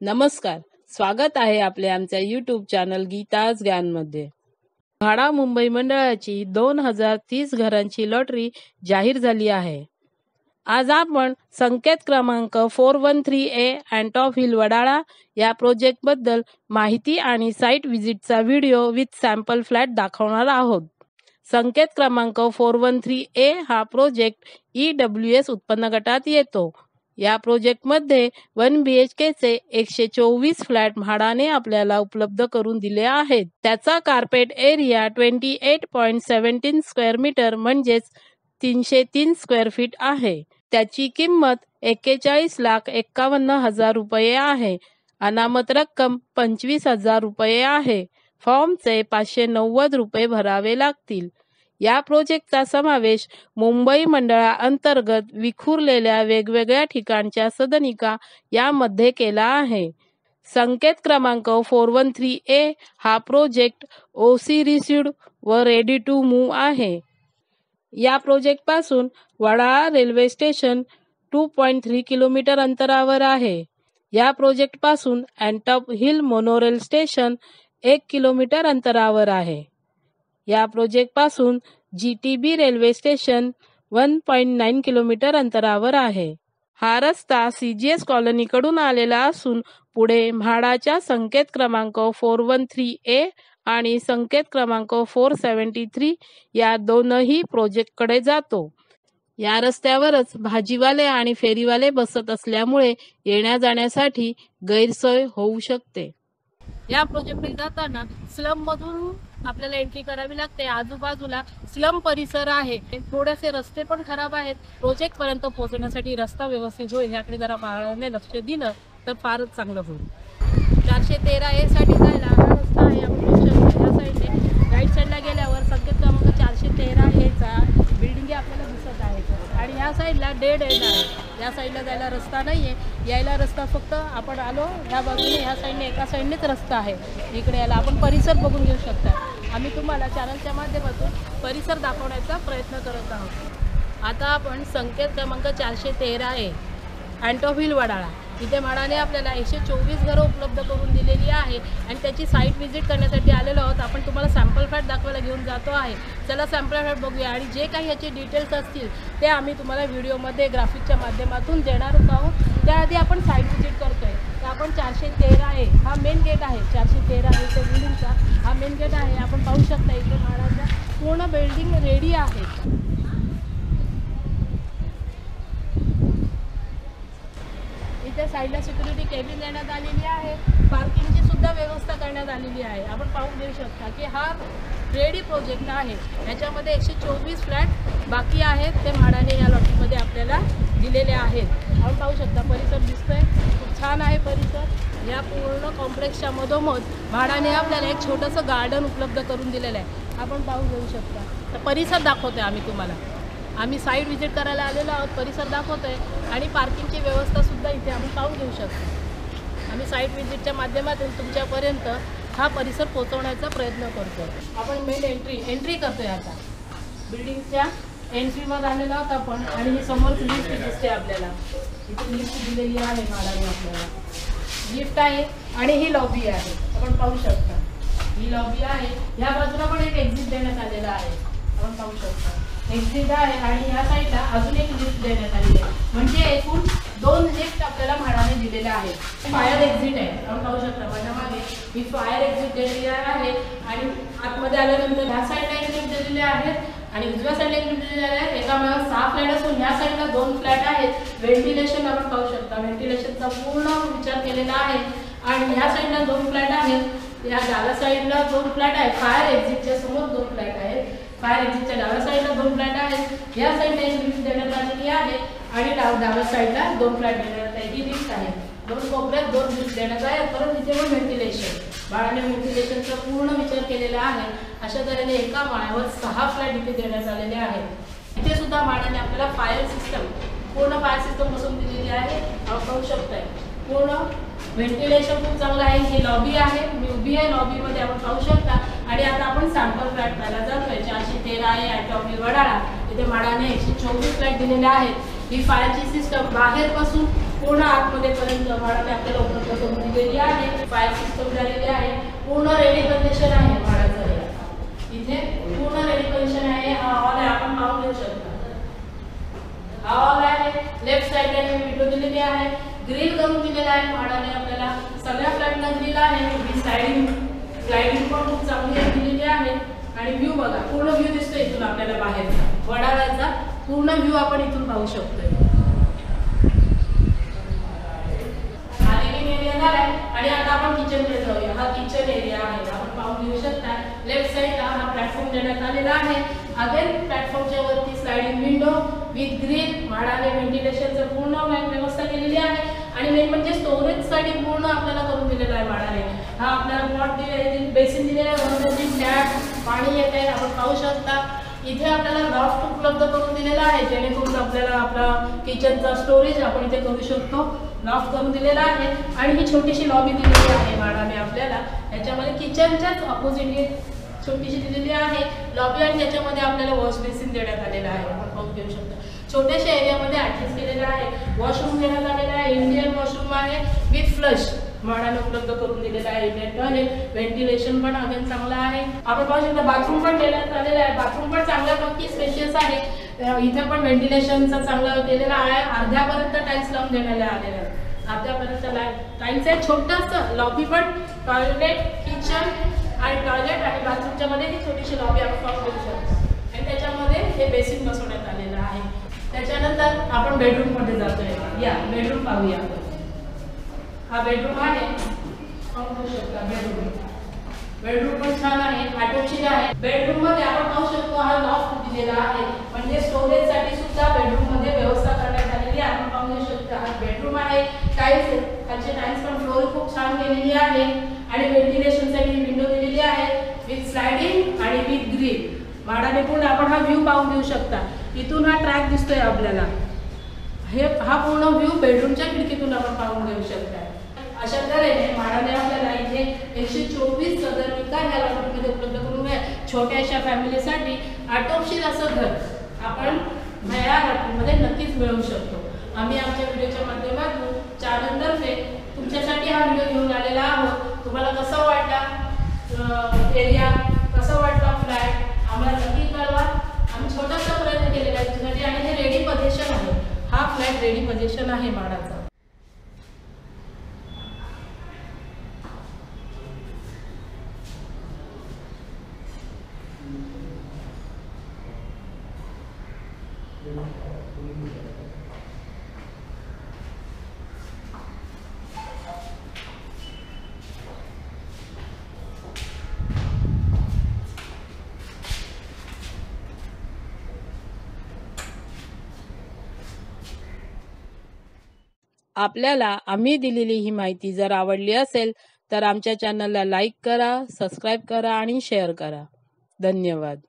नमस्कार, स्वागत आहे आपले आमच्या YouTube चॅनल गीताज ज्ञानमध्ये। म्हाडा मुंबई मंडळाची 2030 घरांची लॉटरी जाहीर झाली आहे। आज आपण संकेत क्रमांक 413A अँटॉप हिल वडाळा या प्रोजेक्ट बद्दल माहिती आणि साइट व्हिजिटचा व्हिडिओ विथ सॅम्पल फ्लॅट दाखवणार आहोत। संकेत क्रमांक 413A हा प्रोजेक्ट EWS उत्पन्न गटात येतो। या प्रोजेक्टमध्ये 1 BHK चे 124 फ्लॅट म्हाडाने आपल्याला उपलब्ध करून दिले आहेत। त्याचा कार्पेट एरिया 28.17 स्क्वेअर मीटर म्हणजेच 303 स्क्वेअर फीट आहे। त्याची किंमत 41,51,000 रुपये आहे। अनामत रक्कम 25,000 रुपये आहे। फॉर्मचे 590 रुपये भरावे लागतील। या प्रोजेक्टचा समावेश मुंबई मंडळाअंतर्गत विखुरलेल्या वेगवेगळ्या ठिकाणच्या सदनिका यामध्ये केला आहे। संकेत क्रमांक 413A हा प्रोजेक्ट OC रिसिव्ड व रेडी टू मूव्ह आहे। या प्रोजेक्ट पासून वडाळा रेल्वे स्टेशन 2.3 किलोमीटर अंतरावर आहे। या प्रोजेक्ट पासून Antop hill monorail station 1 kilometre अंतरावर आहे। या प्रोजेक्ट पासून GTB रेल्वे स्टेशन 1.9 किलोमीटर अंतरावर आहे। हा रस्ता CGS कॉलनी कडून आलेला असून पुढे म्हाडाच्या संकेत क्रमांक 413A आणि संकेत क्रमांक 473 या दोनही प्रोजेक्ट कडे जातो। या रस्त्यावरच भाजीवाले आणि फेरीवाले बसत असल्यामुळे येण्या जाण्यासाठी गैरसोय होऊ शकते। या प्रोजेक्टमध्ये जाताना स्लम मधून आपल्याला एंट्री करावी लागते। आजूबाजूला स्लम परिसर आहे। थोडेसे रस्ते पण खराब आहेत। प्रोजेक्ट पर्यंत पोहोचण्यासाठी रस्ता व्यवस्थित होईल याकडे जरा बाळाने लक्ष दिलं तर फारच चांगलं होईल। 413A साठी जायला हा रस्ता आहे। आपण या साईडने राईट साईडला गेल्यावर संकेत क्रमांक 413A चा बिल्डिंग आपल्याला दिसत आहे आणि या साईडला डेड एंड आहे। या साईडला जायला रस्ता नाहीये। यायला रस्ता फक्त आपण आलो ह्या बाजूने ह्या साईडने एका साईडनेच रस्ता आहे। इकडे यायला आपण परिसर बघून घेऊ शकता। आम्ही तुम्हाला चॅनलच्या माध्यमातून परिसर दाखवण्याचा प्रयत्न करत आहोत। आता आपण संकेत क्रमांक 413A अँटॉप हिल वडाळा इथे म्हाडाने आपल्याला 124 घरं उपलब्ध करून दिलेली आहे आणि त्याची साईट व्हिजिट करण्यासाठी आलेलो आहोत। आपण तुम्हाला सॅम्पल फ्लॅट दाखवायला घेऊन जातो आहे। चला सॅम्पल फ्लॅट बघूया आणि जे काही याचे डिटेल्स असतील ते आम्ही तुम्हाला व्हिडिओमध्ये ग्राफिकच्या माध्यमातून देणारच आहोत। त्याआधी आपण साईट व्हिजिट करतोय। तर आपण 413A हा मेन गेट आहे। 413A च्या बिल्डिंगचा हा मेन गेट आहे। आपण पाहू शकता इथे म्हाडाच्या पूर्ण बिल्डिंग रेडी आहे। इथे साईडला सिक्युरिटी केबिन देण्यात आलेली आहे। पार्किंगची सुद्धा व्यवस्था करण्यात आलेली आहे। आपण पाहून घेऊ शकता की हा रेडी प्रोजेक्ट आहे। याच्यामध्ये 124 फ्लॅट बाकी आहेत ते म्हाडाने या लॉटरीमध्ये आपल्याला दिलेले आहेत। आपण पाहू शकता परिसर दिसतोय खूप छान आहे परिसर। या पूर्ण कॉम्प्लेक्सच्या मधोमध म्हाडाने आपल्याला एक छोटंसं गार्डन उपलब्ध करून दिलेलं आहे। आपण पाहून घेऊ शकता। तर परिसर दाखवतोय आम्ही तुम्हाला। आम्ही साईट व्हिजिट करायला आलेलो आहोत। परिसर दाखवतोय आणि पार्किंगची व्यवस्था सुद्धा इथे आपण पाहून घेऊ शकतो। आम्ही साईट व्हिजिटच्या माध्यमातून तुमच्यापर्यंत हा परिसर पोहोचवण्याचा प्रयत्न करतो। आपण मेन एंट्री करतोय। आता बिल्डिंगच्या एंट्रीमध्ये आलेलो आहोत आपण आणि ही समोर लिफ्ट दिसते आपल्याला। इथे लिफ्ट दिलेली आहे म्हाडाने आपल्याला। लिफ्ट आहे आणि ही लॉबी आहे। आपण पाहू शकता ही लॉबी आहे। या बाजूला पण एक एक्झिट देण्यात आलेला आहे। आपण पाहू शकता एक्झिट आहे आणि या साईडला अजून एक लिफ्ट देण्यात आलेली आहे। म्हणजे एकूण 2 लिफ्ट आपल्याला म्हाडाने दिलेल्या आहेत। फायर एक्झिट आहे। आपण पाहू शकता माझ्या मागे ही फायर एक्झिट दिलेली आहे आणि आतमध्ये आल्यानंतर ह्या साईडला एक लिफ्ट दिलेली आहे आणि उजव्या साईडला एक लिफ्ट दिलेली आहे। एका मिळून 6 फ्लॅट असून या साईडला 2 फ्लॅट आहेत। व्हेंटिलेशन आपण पाहू शकता व्हेंटिलेशनचा पूर्ण विचार केलेला आहे आणि ह्या साईडला 2 फ्लॅट आहेत। या डाव्या साईडला 2 फ्लॅट आहेत। फायर एक्झिटच्या समोर 2 फ्लॅट आहेत। फायर एक्झिटच्या डाव्या साईडला 2 फ्लॅट आहेत। या साईडला एक लिफ्ट देण्यात आलेली आहे आणि डाव्या साईडला 2 फ्लॅट देण्यात आलेली ही लिफ्ट आहे। 2 कोपऱ्यात 2 लिफ्ट देण्यात आहे। परत इथे पण व्हेंटिलेशन म्हाडाने व्हेंटिलेशनचा पूर्ण विचार केलेला आहे। अशा तऱ्हेने एका माळ्यावर 6 फ्लॅट इथे देण्यात आलेले आहेत। इथे सुद्धा म्हाडाने आपल्याला फायर सिस्टम पूर्ण फायर सिस्टम बसवून दिलेली आहे। आपण पाहू शकताय पूर्ण व्हेंटिलेशन खूप चांगलं आहे। ही लॉबी आहे। मी उभी आहे लॉबीमध्ये आपण पाहू शकता आणि आता आपण सॅम्पल फ्लॅट पाहायला जातोय। 413A अँटॉप हिल वडाळा इथे म्हाडाने 124 फ्लॅट दिलेले आहेत। ही फायरची सिस्टम बाहेरपासून पूर्ण आतमध्ये पर्यंत म्हाडाने आपल्याला उपलब्ध करून दिली फायर सिस्टम झालेली आहे. पूर्ण रेडी कंडिशन आहे माडाचं. इथे पूर्ण रेडी कंडिशन आहे. हा हॉल आहे, आपण पाहून घेऊ शकता. हा हॉल आहे. लेफ्ट साइडला विंडो दिलेली आहे. ग्रिल करून दिलेला आहे माडाने आपल्याला. सगळ्या फ्लॅटला ग्रिल आहे. ही स्लाइडिंग पण खूप चांगली दिलेली आहे. आणि व्ह्यू बघा, पूर्ण व्ह्यू दिसतो इथून आपल्याला बाहेरचा. वडाळ्याचा पूर्ण व्ह्यू आपण इथून पाहू शकतोय. आणि आता आपण किचनकडे जाऊया. हा किचन एरिया आहे, आपण पाहून घेऊ शकता. लेफ्ट साइडला हा प्लॅटफॉर्म देण्यात आलेला आहे. अगेन प्लॅटफॉर्मच्या वरती स्लाइडिंग विंडो विथ ग्रिल. म्हाडाने व्हेंटिलेशनचं पूर्ण व्यवस्था केलेली आहे. आणि मेन म्हणजे स्टोरेजसाठी पूर्ण आपल्याला करून दिलेला आहे म्हाडाने. हा आपल्याला पॉट दिलेला, बेसिन दिलेला आहे, टॅप पाणी येत आहे, आपण पाहू शकता. इथे आपल्याला लॉफ्ट उपलब्ध करून दिलेला आहे, जेणेकरून आपल्याला आपला किचनचा स्टोरेज आपण इथे करू शकतो. लॉफ्ट करून दिलेला आहे. आणि ही छोटीशी लॉबी दिलेली आहे म्हाडाने आपल्याला. याच्यामध्ये किचनच्याच ऑपोजिट छोटीशी दिलेली आहे लॉबी. आणि त्याच्यामध्ये आपल्याला वॉश बेसिन देण्यात आलेला आहे, आपण पाहून घेऊ शकतो. छोट्याशा एरियामध्ये ॲडजस्ट केलेला आहे. वॉशरूम देण्यात आलेला आहे. इंडियन वॉशरूम आहे विथ फ्लश. म्हाडाने उपलब्ध करून दिलेला आहे इंडियन टॉयलेट. व्हेंटिलेशन पण अगेन चांगला आहे. आपण पाहू शकता बाथरूम पण देण्यात आलेला आहे. बाथरूम पण चांगल्यापैकी स्पेशियस आहे. इथे पण व्हेंटिलेशनचा चांगला केलेला आहे. अर्ध्यापर्यंत टाईल्स लावून देण्यात आलेला आहे. अर्ध्यापर्यंत टाईल्स आहे. छोटंसं लॉबी पण, टॉयलेट, किचन आणि टॉयलेट आणि बाथरूमच्या मध्ये ही छोटीशी लॉबी आपण पाहू शकतो. आणि त्याच्यामध्ये हे बेसिन बसवण्यात आलेलं आहे. त्याच्यानंतर आपण बेडरूम मध्ये जातोय. या बेडरूम पाहूया. हा बेडरूम आहे, पाहू शकता. बेडरूम पण छान आहे, अटॅच्ड आहे. बेडरूम मध्ये आपण पाहू शकतो हा लॉफ्ट दिलेला आहे, म्हणजे स्टोरेज साठी सुद्धा बेडरूम मध्ये व्यवस्था करण्यात आलेली आहे. आपण पाहू शकता हा बेडरूम आहे. टाइल्स, खालचे टाइल्स पण फ्लोर खूप छान केलेली आहे. आणि व्हेंटिलेशन साठी विंडो दिलेली आहे विथ स्लाइडिंग आणि विथ ग्रिल. म्हाडाने पूर्ण आपण हा व्ह्यू पाहून घेऊ शकता. इथून हा ट्रॅक दिसतोय आपल्याला. हा पूर्ण व्ह्यू बेडरूमच्या खिडकीतून आपण पाहून घेऊ शकता. अशा तऱ्हेने म्हाडाने आपल्याला इथे 124 चदर विकार या लॉटमध्ये उपलब्ध करून छोट्याशा फॅमिलीसाठी आटोपशीर असं घर आपण या लॉटमध्ये नक्कीच मिळवू शकतो. आम्ही आमच्या व्हिडिओच्या माध्यमातून चॅनलतर्फे तुमच्यासाठी हा व्हिडिओ घेऊन आलेला आहोत. तुम्हाला कसं वाटला एरिया, कसं वाटला फ्लॅट, आम्हाला नक्की कळवा. आम्ही छोटासा प्रयत्न केलेला आहे तुमच्यासाठी. आणि हे रेडी पोझिशन आहे. हा फ्लॅट रेडी पोझिशन आहे म्हाडाचा. आपल्याला आम्ही दिलेली ही माहिती जर आवडली असेल तर आमच्या चॅनलला लाईक करा, सबस्क्राईब करा आणि शेअर करा. धन्यवाद.